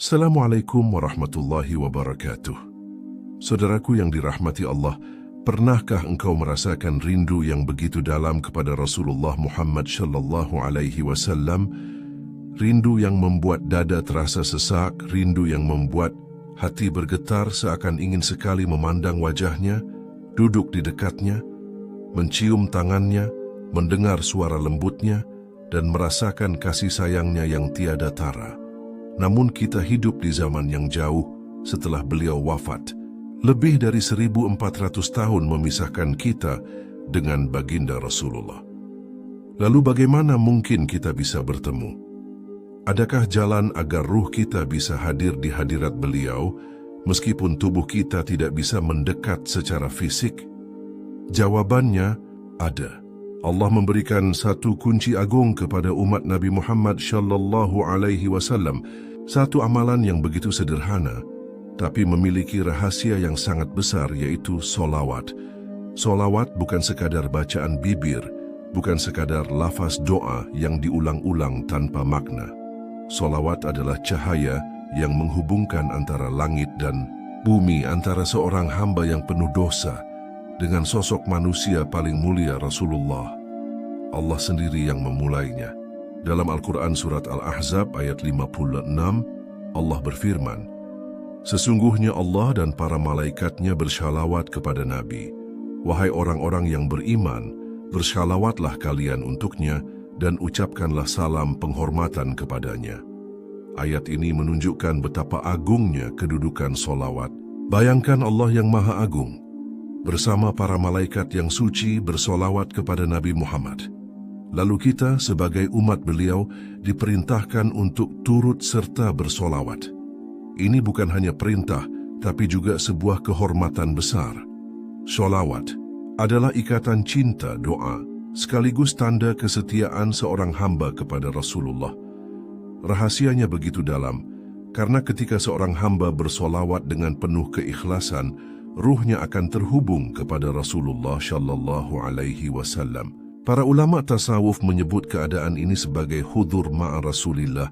Assalamualaikum warahmatullahi wabarakatuh. Saudaraku yang dirahmati Allah, pernahkah engkau merasakan rindu yang begitu dalam kepada Rasulullah Muhammad sallallahu alaihi wasallam? Rindu yang membuat dada terasa sesak, rindu yang membuat hati bergetar seakan ingin sekali memandang wajahnya, duduk di dekatnya, mencium tangannya, mendengar suara lembutnya, dan merasakan kasih sayangnya yang tiada tara. Namun kita hidup di zaman yang jauh setelah beliau wafat. Lebih dari 1400 tahun memisahkan kita dengan baginda Rasulullah. Lalu bagaimana mungkin kita bisa bertemu? Adakah jalan agar ruh kita bisa hadir di hadirat beliau meskipun tubuh kita tidak bisa mendekat secara fisik? Jawabannya ada. Allah memberikan satu kunci agung kepada umat Nabi Muhammad sallallahu alaihi wasallam, satu amalan yang begitu sederhana tapi memiliki rahasia yang sangat besar, yaitu solawat. Solawat bukan sekadar bacaan bibir, bukan sekadar lafaz doa yang diulang-ulang tanpa makna. Solawat adalah cahaya yang menghubungkan antara langit dan bumi, antara seorang hamba yang penuh dosa dengan sosok manusia paling mulia Rasulullah. Allah sendiri yang memulainya. Dalam Al-Quran surat Al-Ahzab ayat 56, Allah berfirman, "Sesungguhnya Allah dan para malaikatnya bersyalawat kepada Nabi. Wahai orang-orang yang beriman, bersyalawatlah kalian untuknya dan ucapkanlah salam penghormatan kepadanya." Ayat ini menunjukkan betapa agungnya kedudukan solawat. Bayangkan Allah yang Maha Agung bersama para malaikat yang suci bersolawat kepada Nabi Muhammad. Lalu kita sebagai umat beliau diperintahkan untuk turut serta bersolawat. Ini bukan hanya perintah, tapi juga sebuah kehormatan besar. Solawat adalah ikatan cinta doa, sekaligus tanda kesetiaan seorang hamba kepada Rasulullah. Rahasianya begitu dalam, karena ketika seorang hamba bersolawat dengan penuh keikhlasan, ruhnya akan terhubung kepada Rasulullah sallallahu alaihi wasallam. Para ulama tasawuf menyebut keadaan ini sebagai hudur ma'a Rasulillah,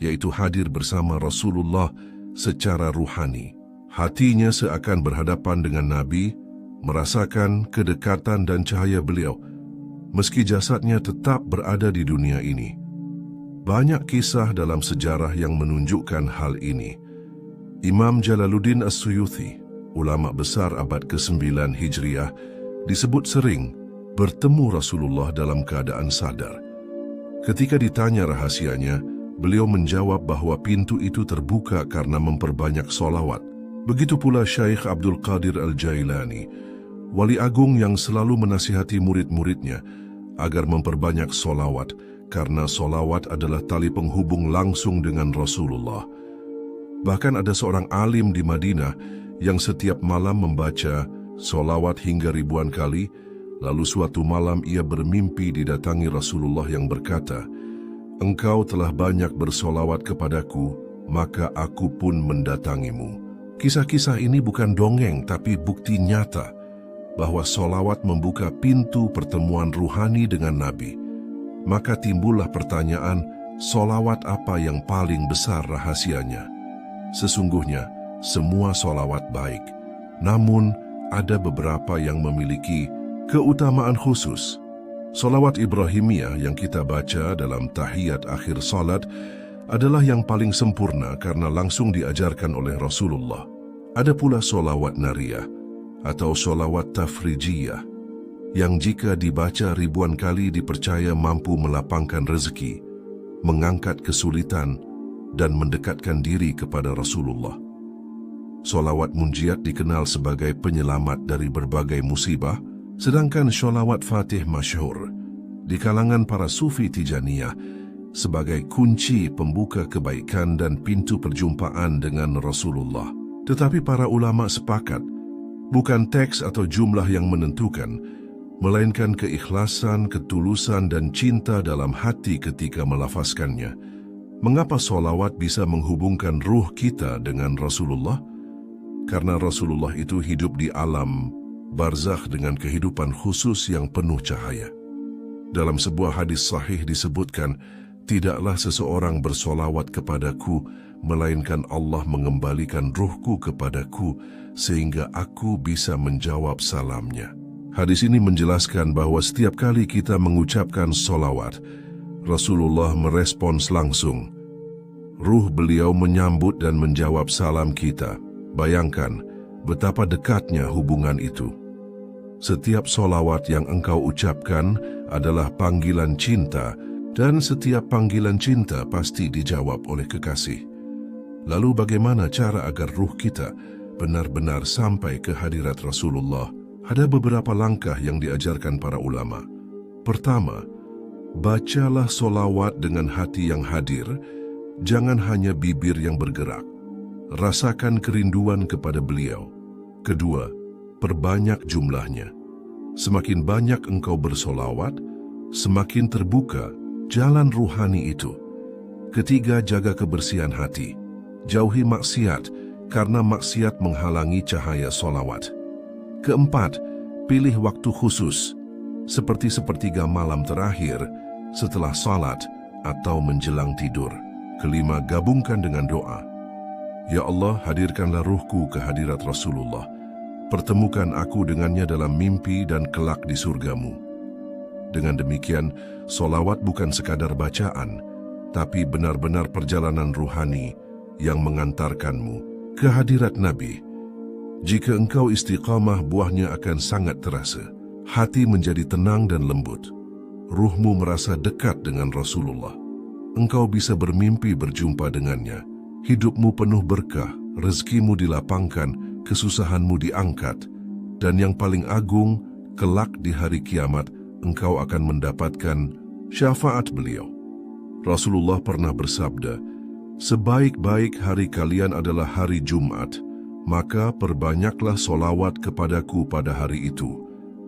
yaitu hadir bersama Rasulullah secara ruhani. Hatinya seakan berhadapan dengan Nabi, merasakan kedekatan dan cahaya beliau, meski jasadnya tetap berada di dunia ini. Banyak kisah dalam sejarah yang menunjukkan hal ini. Imam Jalaluddin As-Suyuti, ulama besar abad ke-9 Hijriah, disebut sering bertemu Rasulullah dalam keadaan sadar. Ketika ditanya rahasianya, beliau menjawab bahwa pintu itu terbuka karena memperbanyak solawat. Begitu pula Syekh Abdul Qadir Al-Jailani, wali agung yang selalu menasihati murid-muridnya agar memperbanyak solawat, karena solawat adalah tali penghubung langsung dengan Rasulullah. Bahkan ada seorang alim di Madinah yang setiap malam membaca solawat hingga ribuan kali. Lalu suatu malam ia bermimpi didatangi Rasulullah yang berkata, "Engkau telah banyak bersolawat kepadaku, maka aku pun mendatangimu." Kisah-kisah ini bukan dongeng, tapi bukti nyata bahwa solawat membuka pintu pertemuan ruhani dengan Nabi. Maka timbullah pertanyaan, solawat apa yang paling besar rahasianya? Sesungguhnya, semua solawat baik. Namun, ada beberapa yang memiliki keutamaan khusus. Solawat Ibrahimiyah yang kita baca dalam tahiyat akhir salat adalah yang paling sempurna karena langsung diajarkan oleh Rasulullah. Ada pula solawat Nariyah atau solawat Tafrijiyah yang jika dibaca ribuan kali dipercaya mampu melapangkan rezeki, mengangkat kesulitan, dan mendekatkan diri kepada Rasulullah. Solawat Munjiat dikenal sebagai penyelamat dari berbagai musibah, sedangkan sholawat Fatih masyhur di kalangan para sufi Tijaniyah sebagai kunci pembuka kebaikan dan pintu perjumpaan dengan Rasulullah. Tetapi para ulama sepakat, bukan teks atau jumlah yang menentukan, melainkan keikhlasan, ketulusan, dan cinta dalam hati ketika melafazkannya. Mengapa sholawat bisa menghubungkan ruh kita dengan Rasulullah? Karena Rasulullah itu hidup di alam barzakh dengan kehidupan khusus yang penuh cahaya. Dalam sebuah hadis sahih disebutkan, "Tidaklah seseorang bersolawat kepadaku, melainkan Allah mengembalikan ruhku kepadaku sehingga aku bisa menjawab salamnya. Hadis ini menjelaskan bahwa setiap kali kita mengucapkan solawat, Rasulullah merespons langsung. Ruh beliau menyambut dan menjawab salam kita. Bayangkan betapa dekatnya hubungan itu. Setiap solawat yang engkau ucapkan adalah panggilan cinta, dan setiap panggilan cinta pasti dijawab oleh kekasih. Lalu bagaimana cara agar ruh kita benar-benar sampai ke hadirat Rasulullah? Ada beberapa langkah yang diajarkan para ulama. Pertama, bacalah solawat dengan hati yang hadir, jangan hanya bibir yang bergerak. Rasakan kerinduan kepada beliau. Kedua, perbanyak jumlahnya. Semakin banyak engkau bersolawat, semakin terbuka jalan ruhani itu. Ketiga, jaga kebersihan hati. Jauhi maksiat, karena maksiat menghalangi cahaya solawat. Keempat, pilih waktu khusus, seperti sepertiga malam terakhir, setelah salat, atau menjelang tidur. Kelima, gabungkan dengan doa. Ya Allah, hadirkanlah ruhku ke hadirat Rasulullah. Pertemukan aku dengannya dalam mimpi dan kelak di surgamu. Dengan demikian, solawat bukan sekadar bacaan, tapi benar-benar perjalanan ruhani yang mengantarkanmu ke hadirat Nabi. Jika engkau istiqamah, buahnya akan sangat terasa. Hati menjadi tenang dan lembut. Ruhmu merasa dekat dengan Rasulullah. Engkau bisa bermimpi berjumpa dengannya. Hidupmu penuh berkah, rezekimu dilapangkan, kesusahanmu diangkat, dan yang paling agung, kelak di hari kiamat, engkau akan mendapatkan syafaat beliau. Rasulullah pernah bersabda, sebaik-baik hari kalian adalah hari Jumat, maka perbanyaklah solawat kepadaku pada hari itu,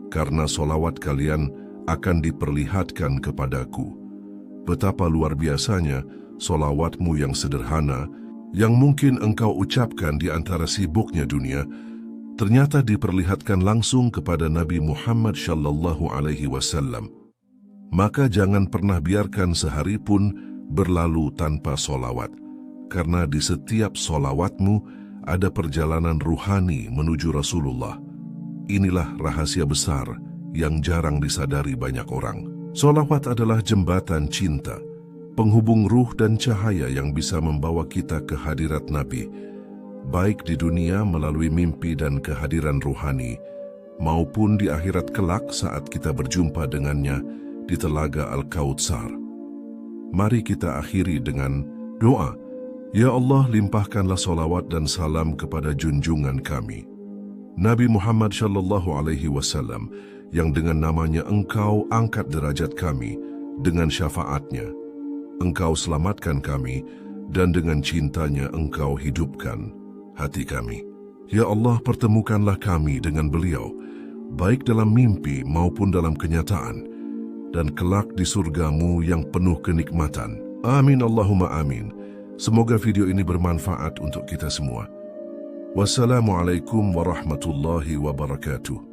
karena solawat kalian akan diperlihatkan kepadaku. Betapa luar biasanya solawatmu yang sederhana, yang mungkin engkau ucapkan di antara sibuknya dunia, ternyata diperlihatkan langsung kepada Nabi Muhammad sallallahu alaihi wasallam. Maka jangan pernah biarkan sehari pun berlalu tanpa solawat, karena di setiap solawatmu ada perjalanan ruhani menuju Rasulullah. Inilah rahasia besar yang jarang disadari banyak orang. Solawat adalah jembatan cinta, penghubung ruh dan cahaya yang bisa membawa kita ke hadirat Nabi, baik di dunia melalui mimpi dan kehadiran ruhani, maupun di akhirat kelak saat kita berjumpa dengannya di Telaga Al-Kautsar. Mari kita akhiri dengan doa. Ya Allah, limpahkanlah solawat dan salam kepada junjungan kami, Nabi Muhammad sallallahu alaihi wasallam, yang dengan namanya Engkau angkat derajat kami dengan syafaatnya. Engkau selamatkan kami, dan dengan cintanya Engkau hidupkan hati kami. Ya Allah, pertemukanlah kami dengan beliau, baik dalam mimpi maupun dalam kenyataan, dan kelak di surgamu yang penuh kenikmatan. Amin Allahumma amin. Semoga video ini bermanfaat untuk kita semua. Wassalamualaikum warahmatullahi wabarakatuh.